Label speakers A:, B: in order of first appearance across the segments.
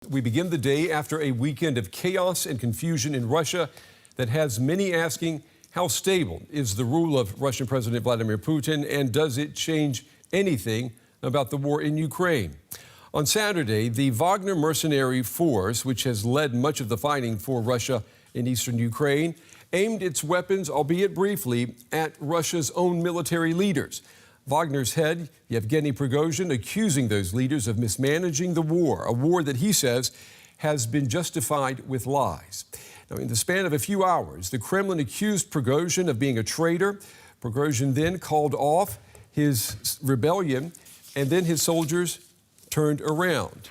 A: We begin the day after a weekend of chaos and confusion in Russia that has many asking, how stable is the rule of Russian President Vladimir Putin, and does it change anything about the war in Ukraine? On Saturday, the Wagner mercenary force, which has led much of the fighting for Russia in eastern Ukraine, aimed its weapons, albeit briefly, at Russia's own military leaders. Wagner's head, Yevgeny Prigozhin, accusing those leaders of mismanaging the war, a war that he says has been justified with lies. Now, in the span of a few hours, the Kremlin accused Prigozhin of being a traitor. Prigozhin then called off his rebellion, and then his soldiers turned around.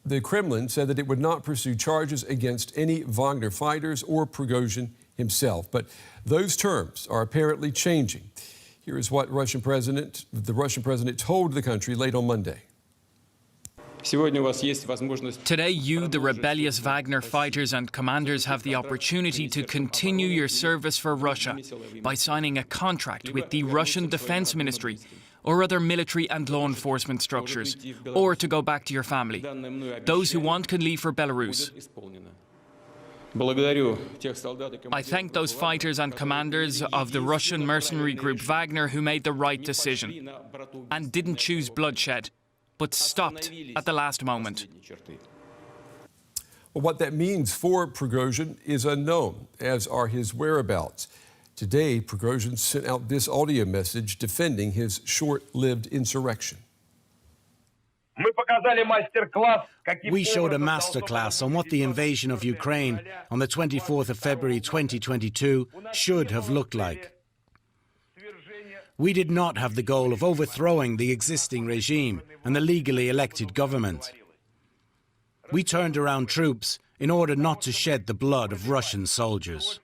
A: The Kremlin said that it would not pursue charges against any Wagner fighters or Prigozhin himself. But those terms are apparently changing. Here is what the Russian president told the country late on Monday.
B: Today, you, the rebellious Wagner fighters and commanders, have the opportunity to continue your service for Russia by signing a contract with the Russian Defense Ministry or other military and law enforcement structures, or to go back to your family. Those who want can leave for Belarus. I thank those fighters and commanders of the Russian mercenary group Wagner who made the right decision and didn't choose bloodshed, but stopped at the last moment.
A: Well, what that means for Prigozhin is unknown, as are his whereabouts. Today, Prigozhin sent out this audio message defending his short-lived insurrection.
C: We showed a masterclass on what the invasion of Ukraine on the 24th of February 2022 should have looked like. We did not have the goal of overthrowing the existing regime and the legally elected government. We turned around troops in order not to shed the blood of Russian soldiers.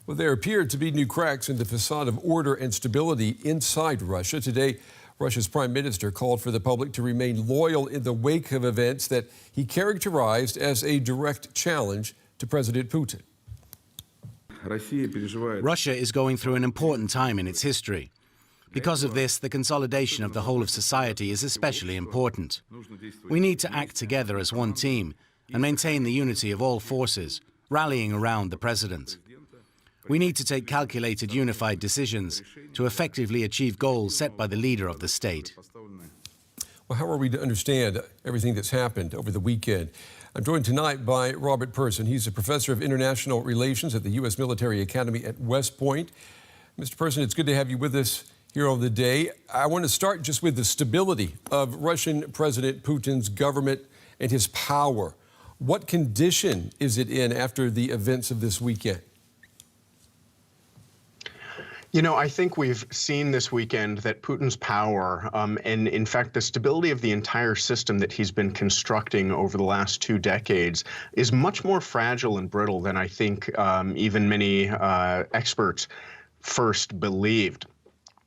A: Well, there appeared to be new cracks in the facade of order and stability inside Russia. Today, Russia's prime minister called for the public to remain loyal in the wake of events that he characterized as a direct challenge to President Putin.
C: Russia is going through an important time in its history. Because of this, the consolidation of the whole of society is especially important. We need to act together as one team and maintain the unity of all forces, rallying around the president. We need to take calculated, unified decisions to effectively achieve goals set by the leader of the state.
A: Well, how are we to understand everything that's happened over the weekend? I'm joined tonight by Robert Person. He's a professor of international relations at the U.S. Military Academy at West Point. Mr. Person, it's good to have you with us here on the day. I want to start just with the stability of Russian President Putin's government and his power. What condition is it in after the events of this weekend?
D: You know, I think we've seen this weekend that Putin's power and, in fact, the stability of the entire system that he's been constructing over the last 2 decades is much more fragile and brittle than I think even many experts first believed.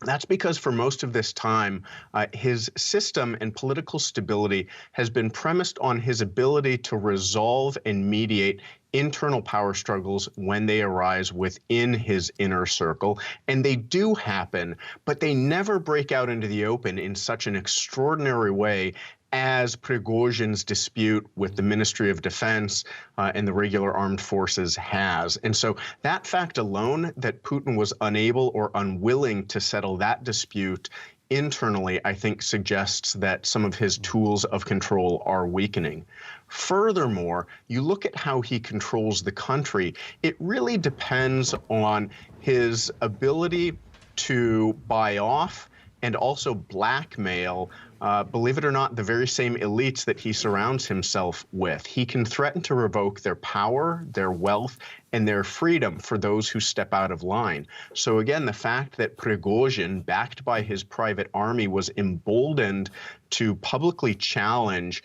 D: That's because for most of this time, his system and political stability has been premised on his ability to resolve and mediate internal power struggles when they arise within his inner circle. And they do happen, but they never break out into the open in such an extraordinary way as Prigozhin's dispute with the Ministry of Defense and the regular armed forces has. And so that fact alone, that Putin was unable or unwilling to settle that dispute internally, I think suggests that some of his tools of control are weakening. Furthermore, you look at how he controls the country, it really depends on his ability to buy off and also blackmail, believe it or not, the very same elites that he surrounds himself with. He can threaten to revoke their power, their wealth, and their freedom for those who step out of line. So again, the fact that Prigozhin, backed by his private army, was emboldened to publicly challenge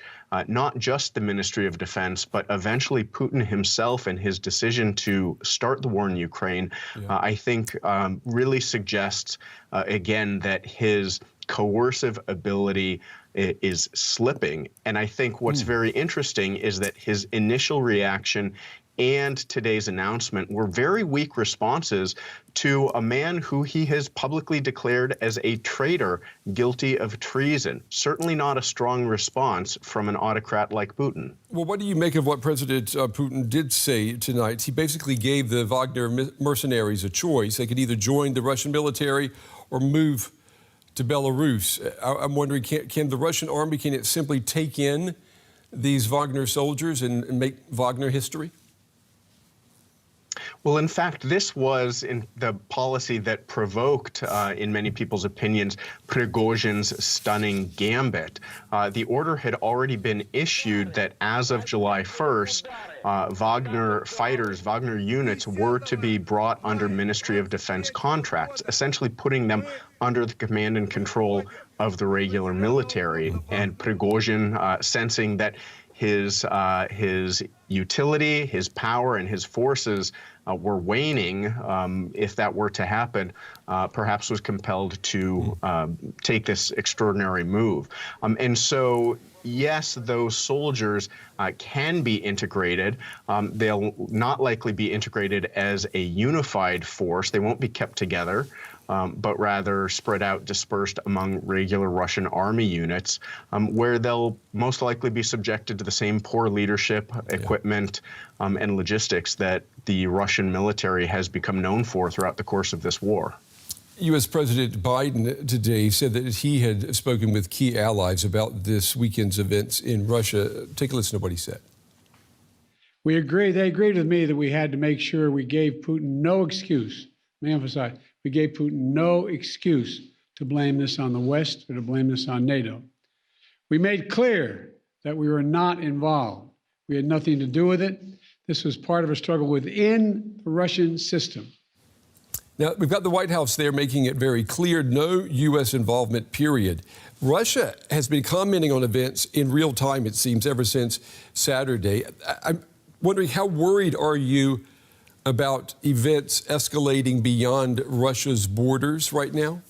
D: not just the Ministry of Defense, but eventually Putin himself and his decision to start the war in Ukraine, I think really suggests, again, that his coercive ability is slipping. And I think what's very interesting is that his initial reaction and today's announcement were very weak responses to a man who he has publicly declared as a traitor guilty of treason. Certainly not a strong response from an autocrat like Putin.
A: Well, what do you make of what President Putin did say tonight? He basically gave the Wagner mercenaries a choice. They could either join the Russian military or move to Belarus. I'm wondering, can the Russian army, can it simply take in these Wagner soldiers and make Wagner history?
D: Well, in fact, this was in the policy that provoked, in many people's opinions, Prigozhin's stunning gambit. The order had already been issued that as of July 1st, Wagner fighters, Wagner units were to be brought under Ministry of Defense contracts, essentially putting them under the command and control of the regular military. And Prigozhin, sensing that his utility, his power, and his forces were waning, if that were to happen, perhaps was compelled to take this extraordinary move. And so, yes, those soldiers can be integrated. They'll not likely be integrated as a unified force. They won't be kept together. But rather spread out, dispersed among regular Russian army units, where they'll most likely be subjected to the same poor leadership, equipment, and logistics that the Russian military has become known for throughout the course of this war.
A: U.S. President Biden today said that he had spoken with key allies about this weekend's events in Russia. Take a listen to what he said.
E: They agreed with me that we had to make sure we gave Putin no excuse. Let me emphasize, we gave Putin no excuse to blame this on the West or to blame this on NATO. We made clear that we were not involved. We had nothing to do with it. This was part of a struggle within the Russian system.
A: Now, we've got the White House there making it very clear, no U.S. involvement, period. Russia has been commenting on events in real time, it seems, ever since Saturday. I'm wondering, how worried are you about events escalating beyond Russia's borders right now?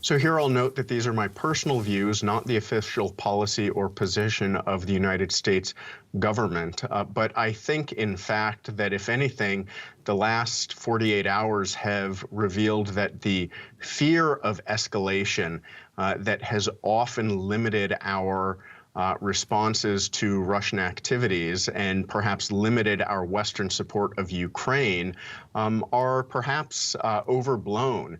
D: So here I'll note that these are my personal views, not the official policy or position of the United States government. But I think, in fact, that if anything, the last 48 hours have revealed that the fear of escalation that has often limited our responses to Russian activities and perhaps limited our Western support of Ukraine are perhaps overblown.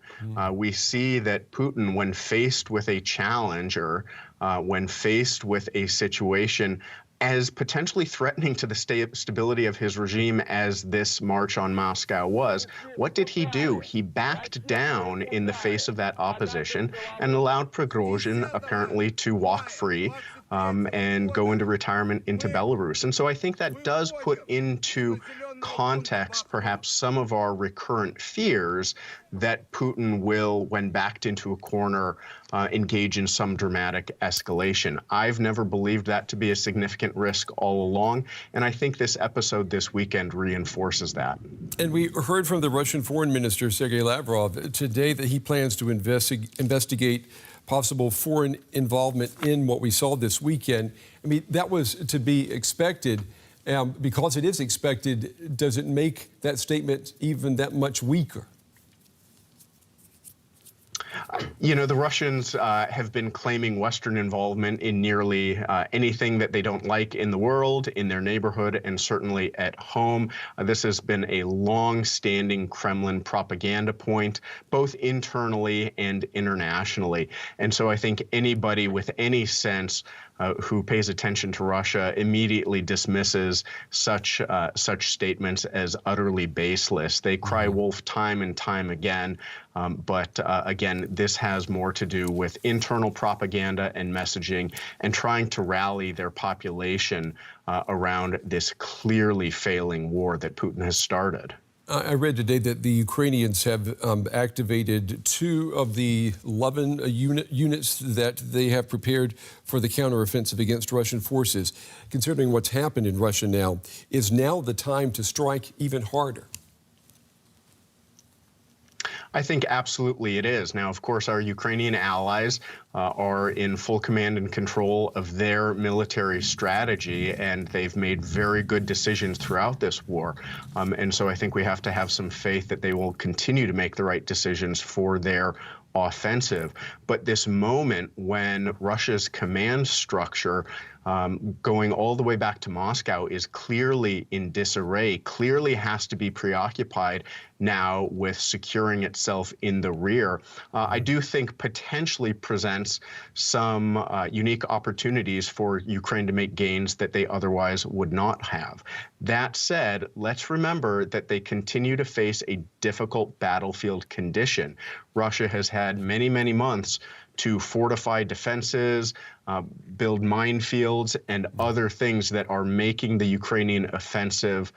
D: We see that Putin, when faced with a challenger, when faced with a situation as potentially threatening to the stability of his regime as this march on Moscow was, what did he do? He backed down in the face of that opposition and allowed Prigozhin apparently to walk free and go into retirement into Belarus. And so I think that does put into context perhaps some of our recurrent fears that Putin will, when backed into a corner, engage in some dramatic escalation. I've never believed that to be a significant risk all along, and I think this episode this weekend reinforces that.
A: And we heard from the Russian Foreign Minister, Sergei Lavrov, today that he plans to investigate possible foreign involvement in what we saw this weekend. I mean, that was to be expected. Because it is expected, does it make that statement even that much weaker?
D: You know, the Russians have been claiming Western involvement in nearly anything that they don't like in the world, in their neighborhood, and certainly at home. This has been a long-standing Kremlin propaganda point, both internally and internationally. And so I think anybody with any sense who pays attention to Russia immediately dismisses such statements as utterly baseless. They cry wolf time and time again. But again, this has more to do with internal propaganda and messaging and trying to rally their population around this clearly failing war that Putin has started.
A: I read today that the Ukrainians have activated 2 of the 11 units that they have prepared for the counteroffensive against Russian forces. Considering what's happened in Russia now, is now the time to strike even harder?
D: I think absolutely it is. Now, of course, our Ukrainian allies are in full command and control of their military strategy, and they've made very good decisions throughout this war. And so I think we have to have some faith that they will continue to make the right decisions for their offensive. But this moment when Russia's command structure going all the way back to Moscow is clearly in disarray, clearly has to be preoccupied now with securing itself in the rear, I do think potentially presents some unique opportunities for Ukraine to make gains that they otherwise would not have. That said, let's remember that they continue to face a difficult battlefield condition. Russia has had many, many months to fortify defenses, build minefields, and other things that are making the Ukrainian offensive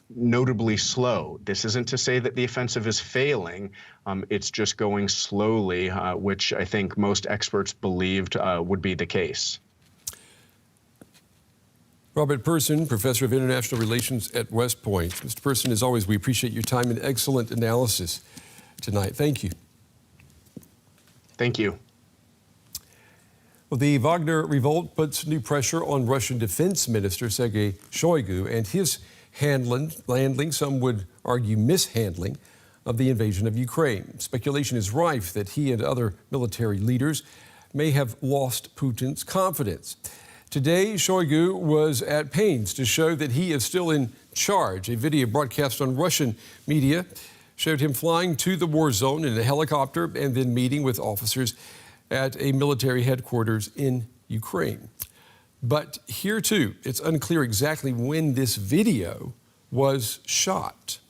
D: notably slow. This isn't to say that the offensive is failing. It's just going slowly, which I think most experts believed would be the case.
A: Robert Person, Professor of International Relations at West Point. Mr. Person, as always, we appreciate your time and excellent analysis tonight. Thank you.
D: Thank you.
A: Well, the Wagner revolt puts new pressure on Russian Defense Minister Sergei Shoigu and his handling, some would argue mishandling, of the invasion of Ukraine. Speculation is rife that he and other military leaders may have lost Putin's confidence. Today, Shoigu was at pains to show that he is still in charge. A video broadcast on Russian media showed him flying to the war zone in a helicopter and then meeting with officers at a military headquarters in Ukraine. But here, too, it's unclear exactly when this video was shot.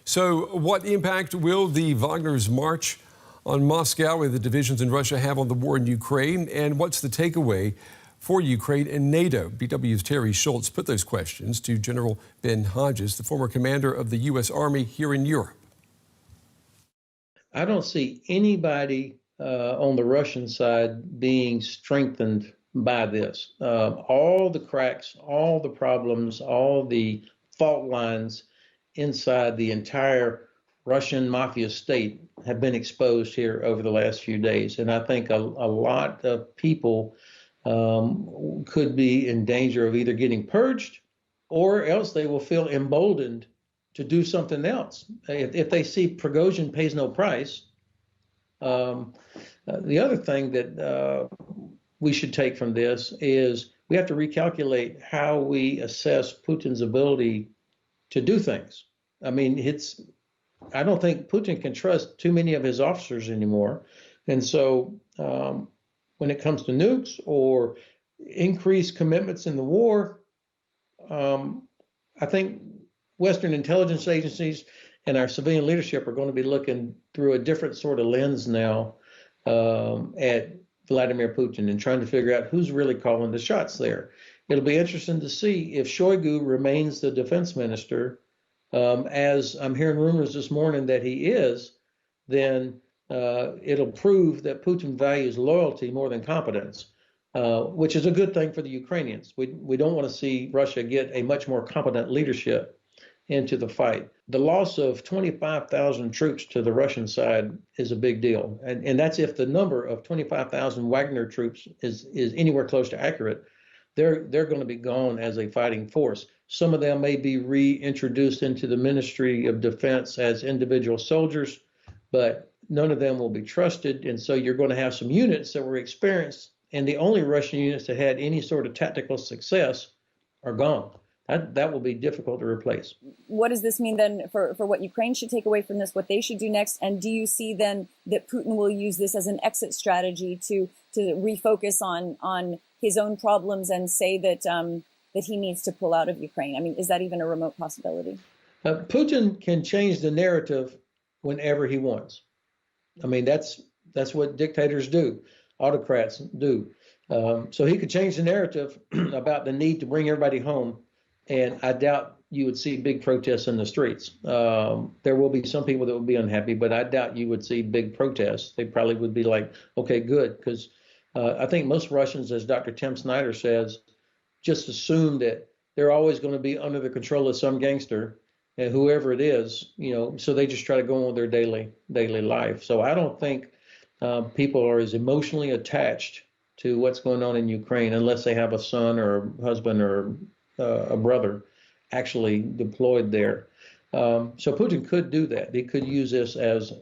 A: So what impact will the Wagner's march on Moscow and the divisions in Russia have on the war in Ukraine? And what's the takeaway for Ukraine and NATO? BW's Terry Schultz put those questions to General Ben Hodges, the former commander of the U.S. Army here in Europe.
F: I don't see anybody on the Russian side being strengthened by this. All the cracks, all the problems, all the fault lines inside the entire Russian mafia state have been exposed here over the last few days. And I think a lot of people could be in danger of either getting purged or else they will feel emboldened to do something else. If they see Prigozhin pays no price. The other thing that we should take from this is we have to recalculate how we assess Putin's ability to do things. I mean, I don't think Putin can trust too many of his officers anymore. And so when it comes to nukes or increased commitments in the war, I think Western intelligence agencies and our civilian leadership are going to be looking through a different sort of lens now at Vladimir Putin and trying to figure out who's really calling the shots there. It'll be interesting to see if Shoigu remains the defense minister, as I'm hearing rumors this morning that he is, then it'll prove that Putin values loyalty more than competence, which is a good thing for the Ukrainians. We don't want to see Russia get a much more competent leadership into the fight. The loss of 25,000 troops to the Russian side is a big deal. And that's if the number of 25,000 Wagner troops is anywhere close to accurate. They're going to be gone as a fighting force. Some of them may be reintroduced into the Ministry of Defense as individual soldiers, but none of them will be trusted. And so you're going to have some units that were experienced, and the only Russian units that had any sort of tactical success are gone. That will be difficult to replace.
G: What does this mean then for what Ukraine should take away from this, what they should do next? And do you see then that Putin will use this as an exit strategy to refocus on his own problems and say that that he needs to pull out of Ukraine? I mean, is that even a remote possibility?
F: Putin can change the narrative whenever he wants. I mean, that's what dictators do, autocrats do. So he could change the narrative about the need to bring everybody home. And I doubt you would see big protests in the streets. There will be some people that will be unhappy, but I doubt you would see big protests. They probably would be like, okay, good. Because I think most Russians, as Dr. Tim Snyder says, just assume that they're always going to be under the control of some gangster whoever it is, so they just try to go on with their daily life. So I don't think people are as emotionally attached to what's going on in Ukraine unless they have a son or a husband or a brother actually deployed there. So Putin could do that. He could use this as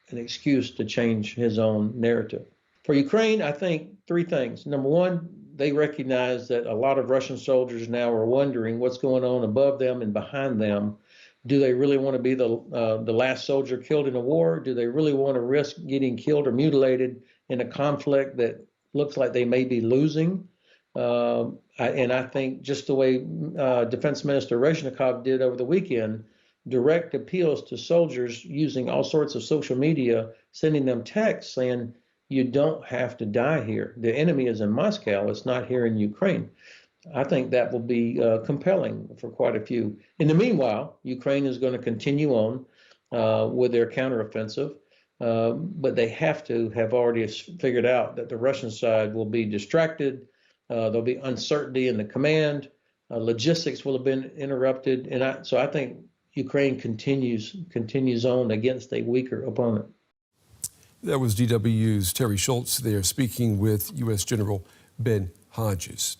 F: an excuse to change his own narrative. For Ukraine, I think three things. Number one, they recognize that a lot of Russian soldiers now are wondering what's going on above them and behind them. Do they really want to be the last soldier killed in a war? Do they really want to risk getting killed or mutilated in a conflict that looks like they may be losing? And I think just the way Defense Minister Reznikov did over the weekend, direct appeals to soldiers using all sorts of social media, sending them texts saying, you don't have to die here. The enemy is in Moscow. It's not here in Ukraine. I think that will be compelling for quite a few. In the meanwhile, Ukraine is going to continue on with their counteroffensive, but they have to have already figured out that the Russian side will be distracted. There'll be uncertainty in the command. Logistics will have been interrupted. And so I think Ukraine continues on against a weaker opponent.
A: That was DW's Terry Schultz there speaking with U.S. General Ben Hodges.